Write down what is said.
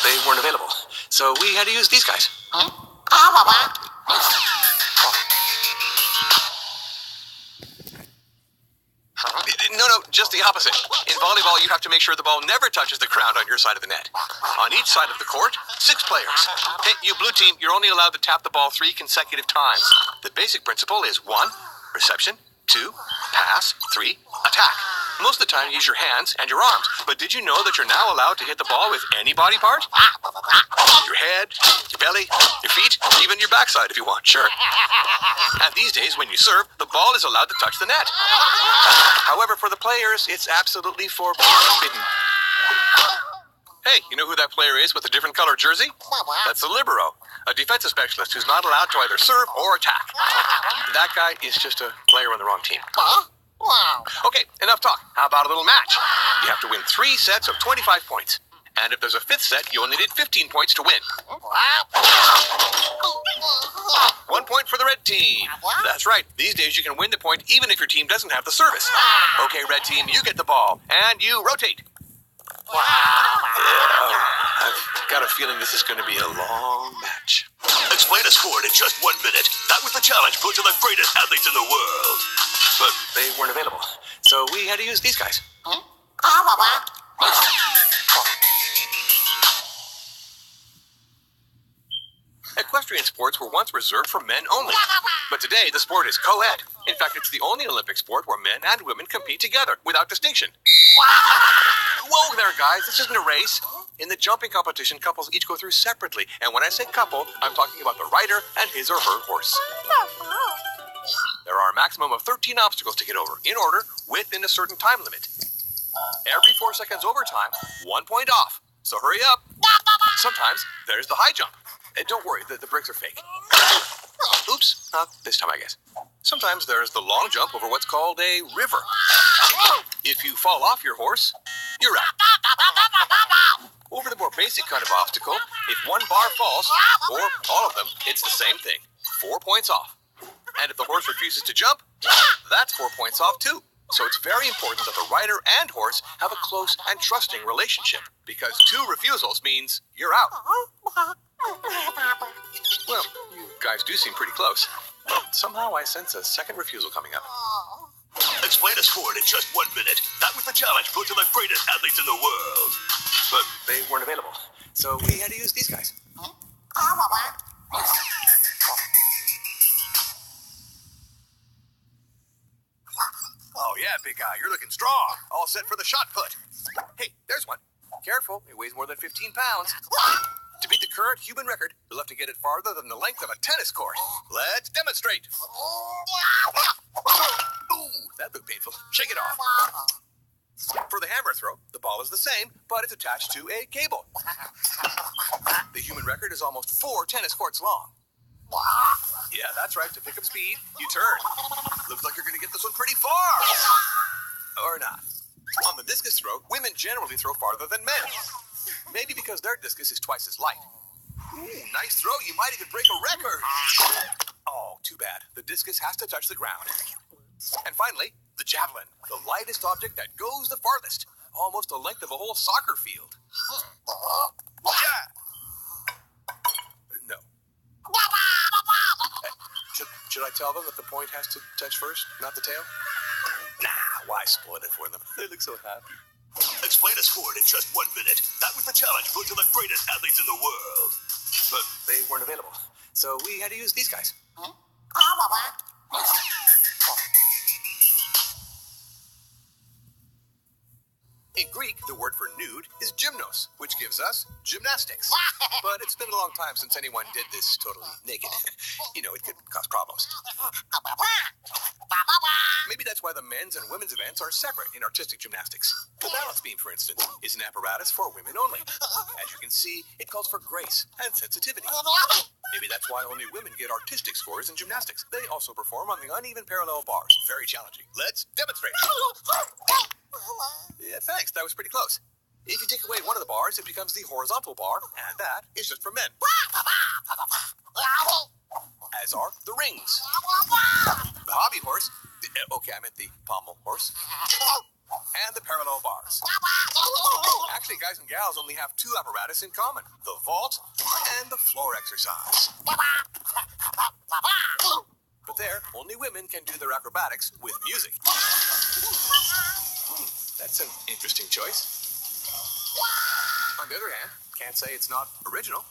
they weren't available, so we had to use these guys. No, just the opposite. In volleyball, you have to make sure the ball never touches the ground on your side of the net. On each side of the court, 6 players. Hey, you blue team, you're only allowed to tap the ball 3 consecutive times. The basic principle is 1, reception, 2, pass, 3, attack. Most of the time, you use your hands and your arms. But did you know that you're now allowed to hit the ball with any body part? Your head, your belly, your feet, even your backside if you want, sure. And these days, when you serve, the ball is allowed to touch the net. However, for the players, it's absolutely forbidden. Hey, you know who that player is with a different color jersey? That's the libero, a defensive specialist who's not allowed to either serve or attack. That guy is just a player on the wrong team. Okay, enough talk. How about a little match? You have to win 3 sets of 25 points. And if there's a 5th set, you only need 15 points to win. 1 point for the red team. That's right. These days you can win the point even if your team doesn't have the service. Okay, red team, you get the ball. And you rotate. I've got a feeling this is going to be a long match. Explain a sport in just 1 minute. That was the challenge put to the greatest athletes in the world. But they weren't available, so we had to use these guys. Equestrian sports were once reserved for men only, but today the sport is co-ed. In fact, it's the only Olympic sport where men and women compete together without distinction. Whoa there, guys, this isn't a race. In the jumping competition, couples each go through separately, and when I say couple, I'm talking about the rider and his or her horse. There are a maximum of 13 obstacles to get over, in order, within a certain time limit. Every 4 seconds over time, 1 point off. So hurry up. Sometimes there's the high jump. And don't worry, the bricks are fake. Oops, not this time, I guess. Sometimes there's the long jump over what's called a river. If you fall off your horse, you're out. Over the more basic kind of obstacle, if 1 bar falls, or all of them, it's the same thing. 4 points off. And if the horse refuses to jump, that's 4 points off too. So it's very important that the rider and horse have a close and trusting relationship, because 2 refusals means you're out. Well, you guys do seem pretty close. But somehow I sense a 2nd refusal coming up. Explain a sport in just 1 minute. That was the challenge put to the greatest athletes in the world. But they weren't available, so we had to use these guys. Oh yeah, big guy, you're looking strong. All set for the shot put. Hey, there's one. Careful, it weighs more than 15 pounds. To beat the current human record, you'll have to get it farther than the length of a tennis court. Let's demonstrate. Ooh, that looked painful. Shake it off. For the hammer throw, the ball is the same, but it's attached to a cable. The human record is almost 4 tennis courts long. Yeah, that's right. To pick up speed, you turn. Looks like you're going to get this one pretty far. Or not. On the discus throw, women generally throw farther than men. Maybe because their discus is twice as light. Ooh, nice throw. You might even break a record. Oh, too bad. The discus has to touch the ground. And finally, the javelin, the lightest object that goes the farthest. Almost the length of a whole soccer field. Yeah. No. Should I tell them that the point has to touch first, not the tail? Nah, why spoil it for them? They look so happy. Explain a sport in just 1 minute. That was the challenge put to the greatest athletes in the world. But they weren't available, so we had to use these guys. In Greek, the word for nude is gymnos, which gives us gymnastics. But it's been a long time since anyone did this totally naked. You know, it could cause problems. Maybe that's why the men's and women's events are separate in artistic gymnastics. The balance beam, for instance, is an apparatus for women only. As you can see, it calls for grace and sensitivity. Maybe that's why only women get artistic scores in gymnastics. They also perform on the uneven parallel bars. Very challenging. Let's demonstrate. Yeah, thanks. That was pretty close. If you take away one of the bars, it becomes the horizontal bar, and that is just for men. As are the rings. The hobby horse, okay, I meant the pommel horse, and the parallel bars. Actually, guys and gals only have two apparatus in common, the vault and the floor exercise. But there, only women can do their acrobatics with music. That's an interesting choice. On the other hand, can't say it's not original.